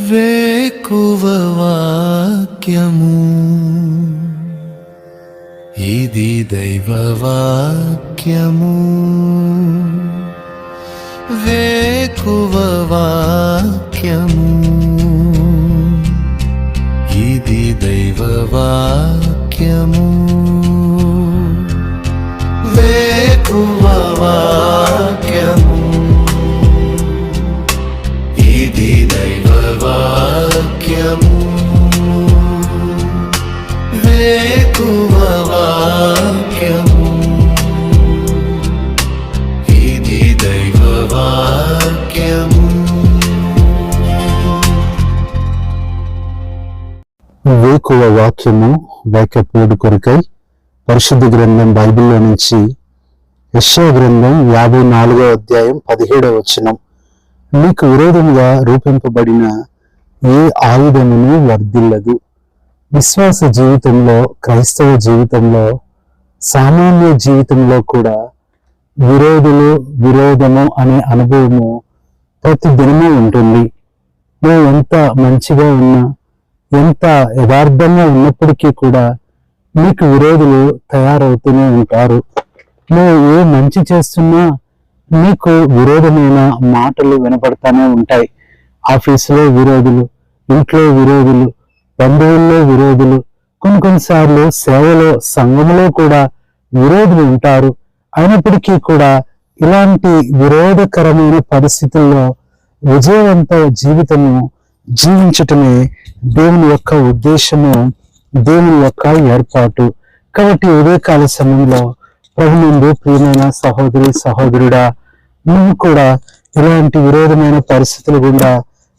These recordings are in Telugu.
వేకువ వాక్యము ఇది దైవ వాక్యము. వేకువ వాక్యము ఇది దైవ వాక్యము. వేకువ వాక్యము ఇది దైవ వాక్యము. వేకువ వాక్యము ఇది దైవ వాక్యము. వేకువ వాక్యము వాక్యపోడు కొరకై పరిశుద్ధ గ్రంథం బైబిల్లో నుంచి యెషయా గ్రంథం 54వ అధ్యాయం 17వ వచనం. నీకు విరోధంగా రూపింపబడిన ఏ ఆయుధమును వర్ధిల్లదు. విశ్వాస జీవితంలో, క్రైస్తవ జీవితంలో, సామాన్య జీవితంలో కూడా విరోధము అనే అనుభవము ప్రతి దినము ఉంటుంది. నువ్వు ఎంత మంచిగా ఉన్నా, ఎంత యథార్థంగా ఉన్నప్పటికీ కూడా నీకు విరోధులు తయారవుతూనే ఉంటారు. నువ్వు ఏ మంచి చేస్తున్నా నీకు విరోధమైన మాటలు వినపడతానే ఉంటాయి. ఆఫీసులో విరోధులు, ఇంట్లో విరోధులు, బంధువుల్లో విరోధులు, కొన్నిసార్లు సేవలో, సంఘములో కూడా విరోధులు ఉంటారు. అయినప్పటికీ కూడా ఇలాంటి విరోధకరమైన పరిస్థితుల్లో విజయవంత జీవితము జీవించటమే దేవుని యొక్క ఉద్దేశము, దేవుని యొక్క ఏర్పాటు. కాబట్టి ఉదయకాల సమయంలో ప్రభునందు ప్రియమైన సహోదరి సహోదరుడా, నువ్వు కూడా ఇలాంటి విరోధమైన పరిస్థితులు గుండా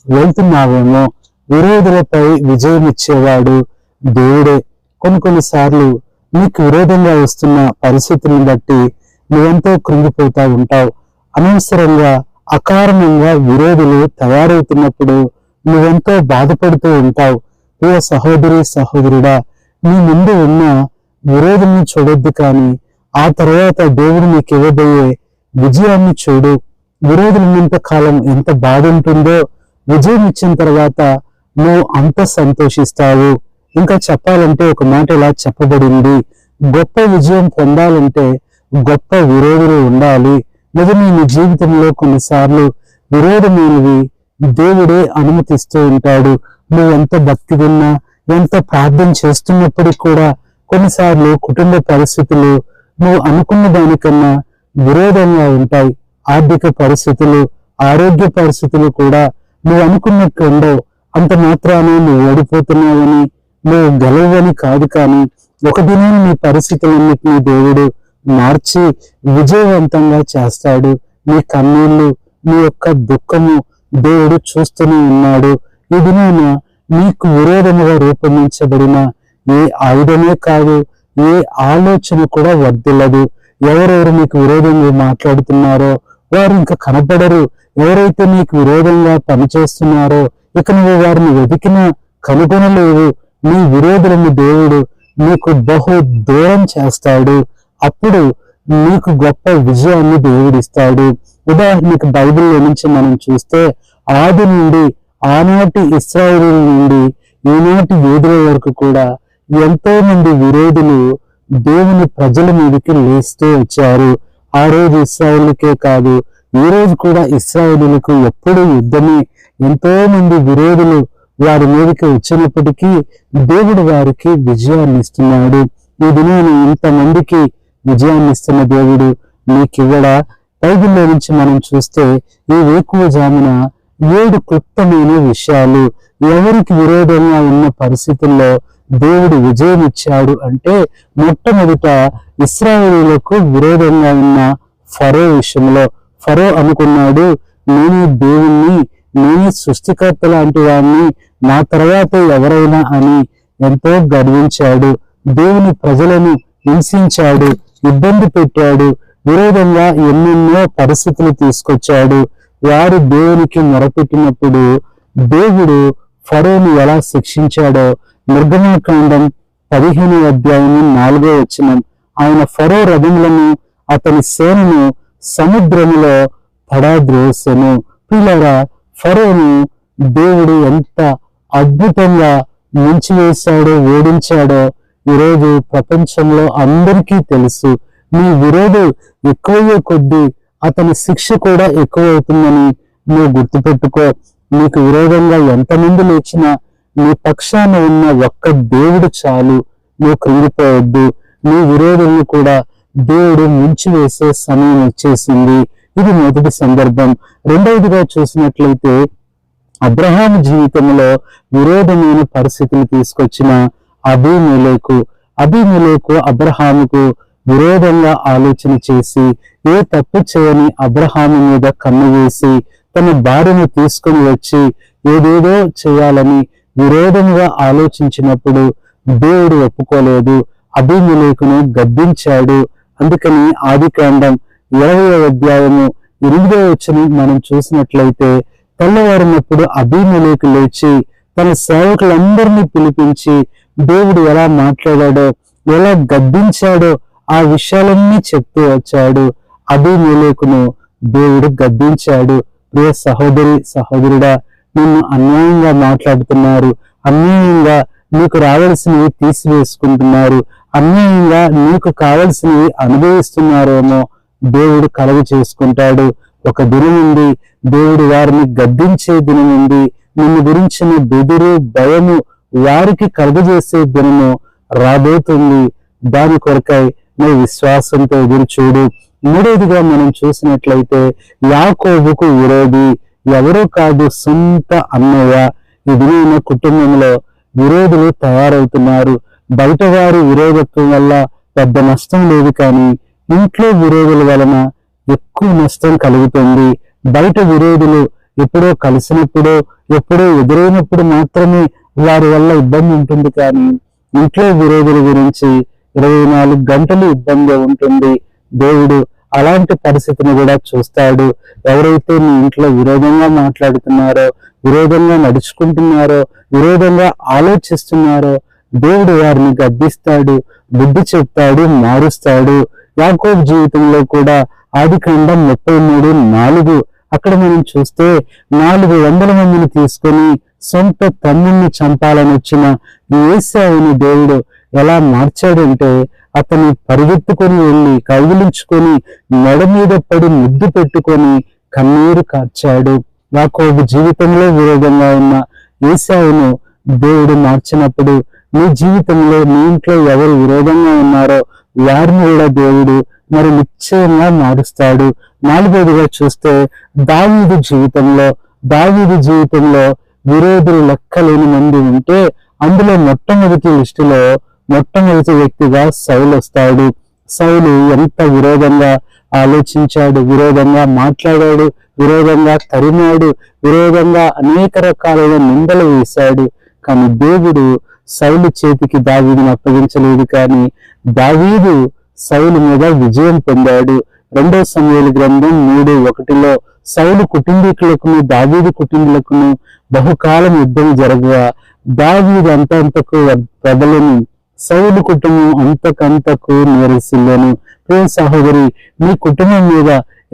వెళ్తున్నావేమో. విరోధులపై విజయం ఇచ్చేవాడు దేవుడే. కొన్నిసార్లు నీకు విరోధంగా వస్తున్న పరిస్థితులను బట్టి నువ్వెంతో కృంగిపోతా ఉంటావు. అనవసరంగా అకారణంగా విరోధులు తయారవుతున్నప్పుడు నువ్వెంతో బాధపడుతూ ఉంటావు. ప్రియ సహోదరి సహోదరుడా, నీ ముందు ఉన్న విరోధుల్ని చూడొద్దు, కానీ ఆ తర్వాత దేవుడు నీకు ఇవ్వబోయే విజయాన్ని చూడు. విరోధులున్నంత కాలం ఎంత బాధ ఉంటుందో, విజయం ఇచ్చిన తర్వాత నువ్వు అంత సంతోషిస్తావు. ఇంకా చెప్పాలంటే ఒక మాట ఇలా చెప్పబడింది, గొప్ప విజయం పొందాలంటే గొప్ప విరోధులు ఉండాలి. నిజమే, నీ జీవితంలో కొన్నిసార్లు విరోధమైనవి దేవుడే అనుమతిస్తూ ఉంటాడు. నువ్వు ఎంత భక్తి ఉన్నా, ఎంత ప్రార్థన చేస్తున్నప్పటికీ కూడా కొన్నిసార్లు కుటుంబ పరిస్థితులు నువ్వు అనుకున్న దానికన్నా విరోధంగా ఉంటాయి. ఆర్థిక పరిస్థితులు, ఆరోగ్య పరిస్థితులు కూడా నువ్వు అనుకున్నట్టు ఉండవు. అంత మాత్రాన నువ్వు ఓడిపోతున్నావని, నువ్వు గెలవని కాదు, కానీ ఒక దినం నీ పరిస్థితులన్నిటినీ దేవుడు మార్చి విజయవంతంగా చేస్తాడు. నీ కన్నీళ్లు, నీ యొక్క దుఃఖము దేవుడు చూస్తూనే ఉన్నాడు. ఈ దినాన నీకు విరోధముగా రూపొందించబడిన ఏ ఆయుధమే కాదు, ఏ ఆలోచన కూడా వర్ధిల్లదు. ఎవరెవరు నీకు విరోధంగా మాట్లాడుతున్నారో వారు ఇంకా కనపడరు. ఎవరైతే నీకు విరోధంగా పనిచేస్తున్నారో ఇక నువ్వు వారిని వెతికినా కనుగొనలేవు. నీ విరోధులను దేవుడు నీకు బహు దూరం చేస్తాడు. అప్పుడు నీకు గొప్ప విజయాన్ని దేవుడిస్తాడు. ఉదాహరణకు బైబిల్లో నుంచి మనం చూస్తే, ఆది నుండి, ఆనాటి ఇశ్రాయేలీయుల నుండి ఈనాటి యూదుల వరకు కూడా ఎంతో మంది విరోధులు దేవుని ప్రజల మీదకి లేస్తూ వచ్చారు. ఆ రోజు ఇశ్రాయేలుకే కాదు, ఈ రోజు కూడా ఇశ్రాయేలులకు ఎప్పుడు యుద్ధమే. ఎంతో మంది విరోధులు వారి మీదకి వచ్చినప్పటికీ దేవుడు వారికి విజయాన్ని ఇస్తున్నాడు. ఈ దినాన్ని ఇంతమందికి విజయాన్ని ఇస్తున్న దేవుడు నీకివ్వడా? బైబిల్లో నుంచి మనం చూస్తే ఈ వేకువ జామున 7 క్లుప్తమైన విషయాలు, ఎవరికి విరోధంగా ఉన్న పరిస్థితుల్లో దేవుడు విజయం ఇచ్చాడు అంటే, మొట్టమొదట ఇశ్రాయేలీయులకు విరోధంగా ఉన్న ఫరో విషయంలో. ఫరో అనుకున్నాడు, నేనే దేవుణ్ణి, నేనే సృష్టికర్త లాంటి వాడిని, నా తర్వాత ఎవరైనా అని ఎంతో గర్వించాడు. దేవుని ప్రజలను హింసించాడు, ఇబ్బంది పెట్టాడు, విరోధంగా ఎన్నెన్నో పరిస్థితులు తీసుకొచ్చాడు. వారు దేవునికి మొరపెట్టినప్పుడు దేవుడు ఫరోను ఎలా శిక్షించాడో నిర్గమకాండం 15వ అధ్యాయం 4వ వచనం. ఆయన ఫరో రథములను, అతని సేనను సముద్రములో పడద్రోసెను. పిల్లరా, ఫరోను దేవుడు ఎంత అద్భుతంగా ముంచివేశాడో, ఓడించాడో ఈరోజు ప్రపంచంలో అందరికీ తెలుసు. నీ విరోధి ఎక్కువయ్యే కొద్దీ అతని శిక్ష కూడా ఎక్కువ అవుతుందని నువ్వు గుర్తుపెట్టుకో. నీకు విరోధంగా ఎంతమంది లేచినా నీ పక్షాన ఉన్న ఒక్క దేవుడు చాలు. నువ్వు కృంగిపోవద్దు. నీ విరోధులను కూడా దేవుడు ముంచివేసే సమయం వచ్చేసింది. ఇది మొదటి సందర్భం. రెండవదిగా చూసినట్లయితే అబ్రహాము జీవితంలో విరోధమైన పరిస్థితులు తీసుకొచ్చిన అబీమెలెకు అబ్రహాముకు విరోధంగా ఆలోచన చేసి ఏ తప్పు చేయని అబ్రహాము మీద కన్ను వేసి తన భార్యను తీసుకుని వచ్చి ఏదేదో చేయాలని విరోధంగా ఆలోచించినప్పుడు దేవుడు ఒప్పుకోలేదు. అబీమెలెకును గద్దించాడు. అందుకని ఆదికాండం 20వ అధ్యాయము 8వ వచనం మనం చూసినట్లయితే, తెల్లవారినప్పుడు అబీమెలెకు లేచి తన సేవకులందరినీ పిలిపించి దేవుడు ఎలా మాట్లాడాడో, ఎలా గద్దించాడో ఆ విషయాలన్నీ చెప్తూ వచ్చాడు. అబీమెలెకును దేవుడు గద్దించాడు. ప్రియ సహోదరుడా, నిన్ను అన్యాయంగా మాట్లాడుతున్నారు, అన్యాయంగా నీకు రావాల్సినవి తీసివేసుకుంటున్నారు, అన్యాయంగా నీకు కావలసినవి అనుభవిస్తున్నారేమో దేవుడు కలుగు చేసుకుంటాడు. ఒక దినం ఉంది, దేవుడు వారిని గద్దించే దినం ఉంది. నిన్ను గురించిన బెదురు, భయము వారికి కలుగజేసే దినము రాబోతుంది. దాని కొరకై నువ్వు విశ్వాసంతో ఎదురు చూడు. మూడవదిగా మనం చూసినట్లయితే యాకోబుకు విరోధి ఎవరో కాదు, సొంత అన్నయ్య. ఈ దినమైన కుటుంబంలో విరోధులు తయారవుతున్నారు. బయట వారి విరోధత్వం వల్ల పెద్ద నష్టం లేదు, కానీ ఇంట్లో విరోధుల వలన ఎక్కువ నష్టం కలుగుతుంది. బయట విరోధులు ఎప్పుడో కలిసినప్పుడు, ఎప్పుడో ఎదురైనప్పుడు మాత్రమే వారి వల్ల ఇబ్బంది ఉంటుంది, కానీ ఇంట్లో విరోధుల గురించి 24 గంటలు ఇబ్బంది ఉంటుంది. దేవుడు అలాంటి పరిస్థితిని కూడా చూస్తాడు. ఎవరైతే నీ ఇంట్లో విరోధంగా మాట్లాడుతున్నారో, విరోధంగా నడుచుకుంటున్నారో, విరోధంగా ఆలోచిస్తున్నారో, దేవుడు వారిని గద్దిస్తాడు, బుద్ధి చెప్తాడు, మారుస్తాడు. యాకోబు జీవితంలో కూడా ఆదికాండం 33:4 అక్కడ మనం చూస్తే 400 మందిని తీసుకొని సొంత తమ్ముడిని చంపాలని వచ్చిన ఏశావుని దేవుడు ఎలా మార్చాడంటే, అతన్ని పరిగెత్తుకొని వెళ్ళి కౌగిలించుకొని మెడ మీద పడి ముద్దు పెట్టుకొని కన్నీరు కార్చాడు. యాకోబు జీవితంలో విరోధంగా ఉన్న ఏశావును దేవుడు మార్చినప్పుడు నీ జీవితంలో, నీ ఇంట్లో ఎవరు విరోధంగా ఉన్నారో వారిని కూడా దేవుడు మరి నిశ్చయంగా మారుస్తాడు. నాలుగవదిగా చూస్తే దావీదు జీవితంలో విరోధులు లెక్కలేని మంది ఉంటే అందులో మొట్టమొదటి వ్యక్తిగా సౌలు వస్తాడు. సౌలు ఎంత విరోధంగా ఆలోచించాడు, విరోధంగా మాట్లాడాడు, విరోధంగా తరిమాడు, విరోధంగా అనేక రకాలైన నిందలు వేశాడు. కానీ దేవుడు సౌలు చేతికి దావీదును అప్పగించలేదు, కానీ దావీదు సౌలు మీద విజయం పొందాడు. 2 సమూయేలు గ్రంథం 3:1 సౌలు కుటుంబీకులకును దావీదు కుటుంబీకులను బహుకాలం యుద్ధం జరగగా దావీదు అంతకు ప్రబలను, సౌలు కుటుంబం అంతకంతకు నీరసిల్లను. ప్రియ సహోదరి, నీ కుటుంబం మీద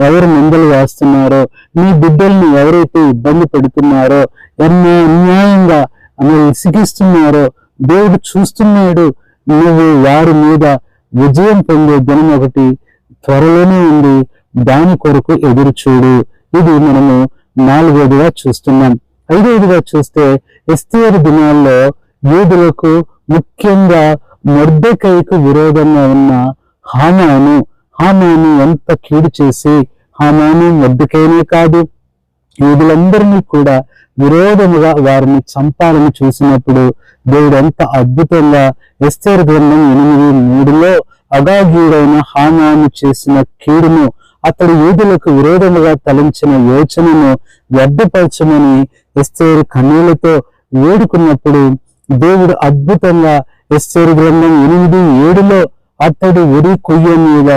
ఎవరు నిందలు వేస్తున్నారో, నీ బిడ్డల్ని ఎవరైతే ఇబ్బంది పెడుతున్నారో, అన్యాయంగా విసిగిస్తున్నారో దేవుడు చూస్తున్నాడు. నువ్వు వారి మీద విజయం పొందే దినం ఒకటి త్వరలోనే ఉంది. దాని కొరకు ఎదురు చూడు. ఇది మనము 4వదిగా చూస్తున్నాం. 5వదిగా చూస్తే ఎస్తేరు దినాల్లో యూదులకు, ముఖ్యంగా మొర్దెకైకు విరోధంగా ఉన్న హామాను ఎంత కీడు చేసి, హామాను మొర్దెకైనే కాదు యూదులందరినీ కూడా విరోధముగా వారిని చంపాలని చూసినప్పుడు దేవుడు ఎంత అద్భుతంగా ఎస్తేరు గ్రంథం 8:3 అగాగీయుడైన హామాను చేసిన కీడును, అతడు యూదులకు విరోధముగా తలంచిన యోచనను వ్యర్థపరచమని ఎస్తేరు కన్నీళ్లతో వేడుకున్నప్పుడు దేవుడు అద్భుతంగా ఎస్తేరు గ్రంథం 8:7 అతడు ఉరి కొయ్య మీద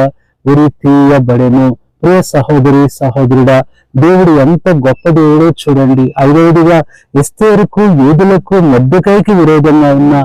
ఉరి తీయబడెను. ప్రియ సహోదరుడా, దేవుడు ఎంత గొప్ప దేవుడో చూడండి. 5వదిగా ఎస్తేరుకు, యూదులకు, మొర్దెకైకి విరోధంగా ఉన్న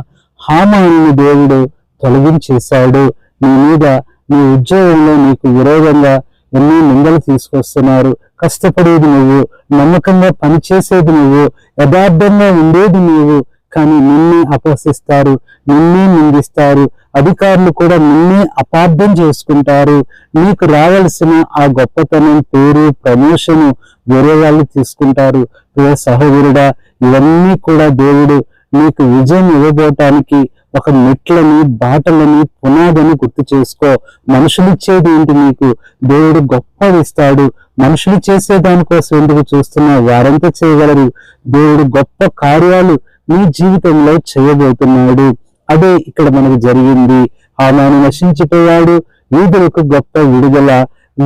హామానుని దేవుడు తొలగించేశాడు. నీ మీద, నీ ఉద్యోగంలో నీకు విరోధంగా ఎన్నో నిందలు తీసుకొస్తున్నారు. కష్టపడేది నువ్వు, నమ్మకంగా పనిచేసేది నువ్వు, యథార్థంగా ఉండేది నువ్వు, కానీ నిన్నే అపహసిస్తారు, నిన్నే నిందిస్తారు. అధికారులు కూడా నిన్నే అపార్థం చేసుకుంటారు. నీకు రావాల్సిన ఆ గొప్పతనం, పేరు, ప్రమోషను వేరే వాళ్ళు తీసుకుంటారు. ప్రియ సహోదరుడా, ఇవన్నీ కూడా దేవుడు నీకు విజయం ఇవ్వబోటానికి ఒక మెట్లని, బాటలని, పునాదని గుర్తు చేసుకో. మనుషులు ఇచ్చేది ఏంటి నీకు? దేవుడు గొప్పది ఇస్తాడు. మనుషులు చేసే దానికోసం ఎందుకు చూస్తున్నావు? వారంతా చేయగలరు. దేవుడు గొప్ప కార్యాలు నీ జీవితంలో చేయబోతున్నాడు. అదే ఇక్కడ మనకు జరిగింది. హామాను నశించిపోయాడు, యూదులకు గొప్ప విడుదల,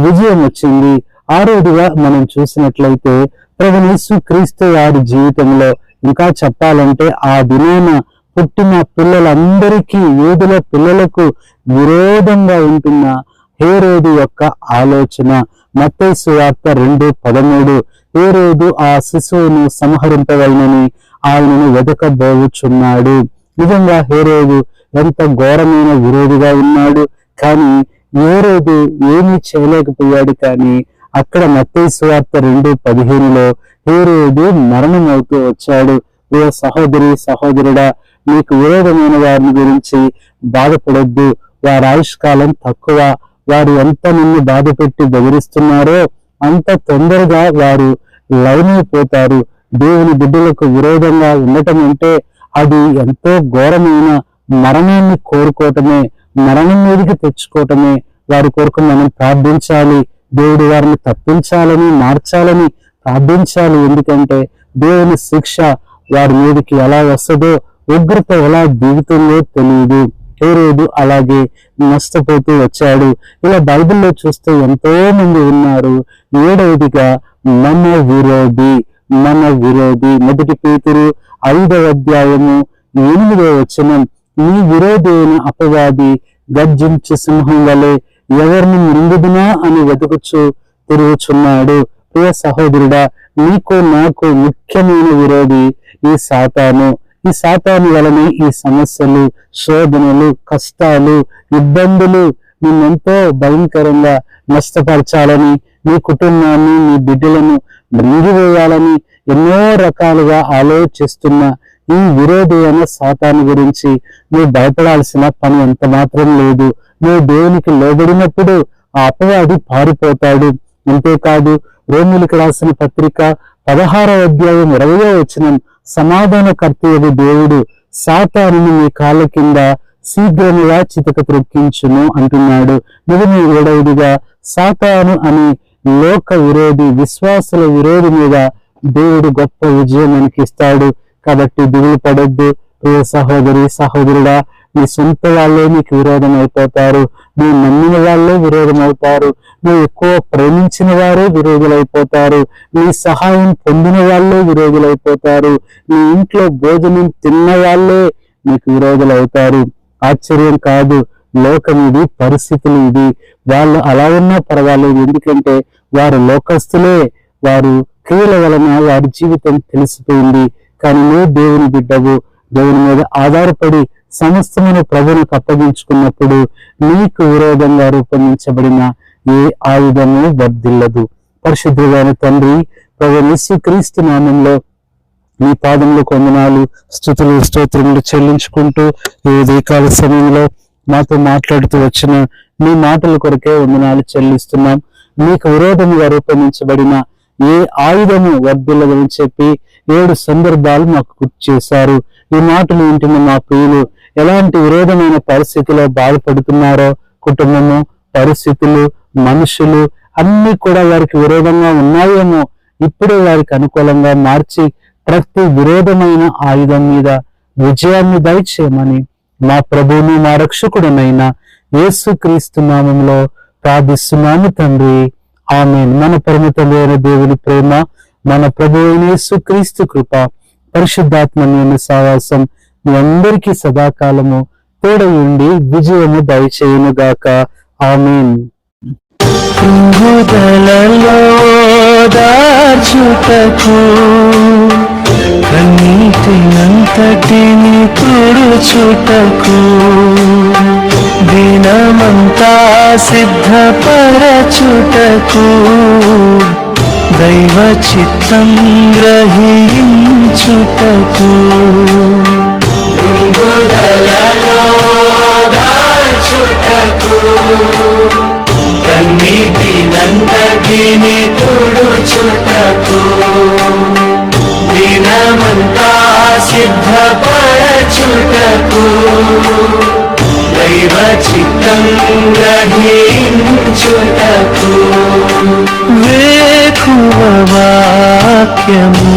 విజయం వచ్చింది. ఆరోదిగా మనం చూసినట్లయితే ప్రభువైన యేసుక్రీస్తు వారి జీవితంలో ఇంకా చెప్పాలంటే ఆ దినాన పుట్టిన పిల్లలందరికీ, యూదుల పిల్లలకు విరోధంగా ఉంటున్న హేరోదు యొక్క ఆలోచన. మత్తయి సువార్త 2:13 హేరోదు ఆ శిశువును సంహరింపవలనని ఆయనను వెదకబోచున్నాడు. నిజంగా హేరోదు ఎంత ఘోరమైన విరోధిగా ఉన్నాడు. కానీ హేరోదు ఏమీ చేయలేకపోయాడు. కానీ అక్కడ మత్తయి సువార్త 2:15 హేరోదు మరణం అవుతూ వచ్చాడు. ఓ సహోదరి, సహోదరుడా, నీకు విరోధమైన వారిని గురించి బాధపడొద్దు. వారి ఆయుష్కాలం తక్కువ. వారు ఎంత నిన్ను బాధ పెట్టి బెదిరిస్తున్నారో అంత తొందరగా వారు లైనైపోతారు. దేవుని బిడ్డలకు విరోధంగా ఉండటం అంటే అది ఎంతో ఘోరమైన మరణాన్ని కోరుకోవటమే, మరణం మీదకి తెచ్చుకోవటమే. వారి కొరకు మనం ప్రార్థించాలి. దేవుడు వారిని తప్పించాలని, మార్చాలని ప్రార్థించాలి. ఎందుకంటే దేవుని శిక్ష వారి మీదకి ఎలా వస్తుందో, ఉగ్రత ఎలా దిగుతుందో తెలియదు. హేరోదు అలాగే నష్టపోతూ వచ్చాడు. ఇలా బైబిల్లో చూస్తే ఎంతో మంది ఉన్నారు. 7వదిగా మన విరోధి, మన విరోధి. 1 పేతురు 5:8 నీ విరోధి అయిన అపవాది గర్జించు సింహం వలె ఎవరిని మృంగుదునా అని వెతుకుచు తిరుగుచున్నాడు. ప్రియ సహోదరుడా, నీకు నాకు ముఖ్యమైన విరోధి ఈ సాతాను. ఈ సాతాను వలనే ఈ సమస్యలు, శోధనలు, కష్టాలు, ఇబ్బందులు నిన్నెంతో భయంకరంగా నష్టపరచాలని, నీ కుటుంబాన్ని, నీ బిడ్డలను మృంగివేయాలని ఎన్నో రకాలుగా ఆలోచిస్తున్న ఈ విరోధి అయిన సాతాను గురించి నువ్వు భయపడాల్సిన పని ఎంత మాత్రం లేదు. నువ్వు దేవునికి లోబడినప్పుడు ఆ అపవాది పారిపోతాడు. అంతేకాదు, రోమీయులకు రాసిన పత్రిక 16:20 సమాధానకర్తయగు దేవుడు సాతానుని మీ కాళ్ళ కింద శీఘ్రముగా చితక త్రొక్కించును అంటున్నాడు. నిజమే. 7వదిగా సాతాను అని లోక విరోధి, విశ్వాసుల విరోధి మీద దేవుడు గొప్ప విజయం మనకి ఇస్తాడు. కాబట్టి దిగులు పడొద్దు. ప్రియ సహోదరి, సహోదరుడా, నీ సొంత వాళ్ళే నీకు విరోధం అయిపోతారు. నువ్వు నమ్మిన వాళ్ళే విరోధం అవుతారు. నువ్వు ఎక్కువ ప్రేమించిన వారే విరోధులైపోతారు. నీ సహాయం పొందిన వాళ్ళే విరోధులైపోతారు. నీ ఇంట్లో భోజనం తిన్న వాళ్ళే నీకు విరోధులవుతారు. ఆశ్చర్యం కాదు. లోకం ఇది, పరిస్థితులు ఇది. వాళ్ళు అలా ఉన్నా పర్వాలేదు. ఎందుకంటే వారు లోకస్తులే. వారు క్రియల వలన వారి జీవితం తెలిసిపోయింది. కానీ నువ్వు దేవుని బిడ్డవు. దేవుని మీద ఆధారపడి సమస్తమైన ప్రభువునికి అప్పగించుకున్నప్పుడు నీకు విరోధంగా రూపొందించబడిన ఏ ఆయుధము వర్ధిల్లదు. పరిశుద్ధుడైన తండ్రి, ప్రభువైన యేసుక్రీస్తు నామములో నీ పాదములకు వందనాలు, స్తుతులు, స్తోత్రములు చెల్లించుకుంటూ ఈ ఉదయకాల సమయంలో మాతో మాట్లాడుతూ వచ్చిన నీ మాటల కొరకే వందనాలు చెల్లిస్తున్నాం. నీకు విరోధముగా రూపొందించబడిన ఏ ఆయుధము వర్ధిల్లదని చెప్పి 7 సందర్భాలు మాకు గుర్తు చేశారు. ఈ మాటలు వింటున్న మా ప్రియులు ఎలాంటి విరోధమైన పరిస్థితిలో బాధపడుతున్నారో, కుటుంబము, పరిస్థితులు, మనుషులు అన్ని కూడా వారికి విరోధంగా ఉన్నాయేమో ఇప్పుడే వారికి అనుకూలంగా మార్చి ప్రతి విరోధమైన ఆయుధం మీద విజయాన్ని దయచేయమని మా ప్రభువును, మా రక్షకుడునైన యేసుక్రీస్తు నామములో ప్రార్థిస్తున్నాను తండ్రి. ఆమేన్. మన పరమ తండ్రి అయిన దేవుని ప్రేమ, మన ప్రభువైన యేసుక్రీస్తు కృప, పరిశుద్ధాత్మని సహవాసం మీ అందరికీ సదాకాలము తోడై ఉండి విజయము దయచేయునుగాక. ఆమేన్. కృంగుదలలో దాచుటకు కన్నీటినంతటిని తుడుచుటకు దినమంతా సిద్ధపరచుటకు దైవ చిత్తం గ్రహించుటకు కన్నీటి నందగిని తుడుచుటకు దినమంతా సిద్ధపరచుటకు దైవ చిత్తం గ్రహించుటకు వేకువ వాక్యము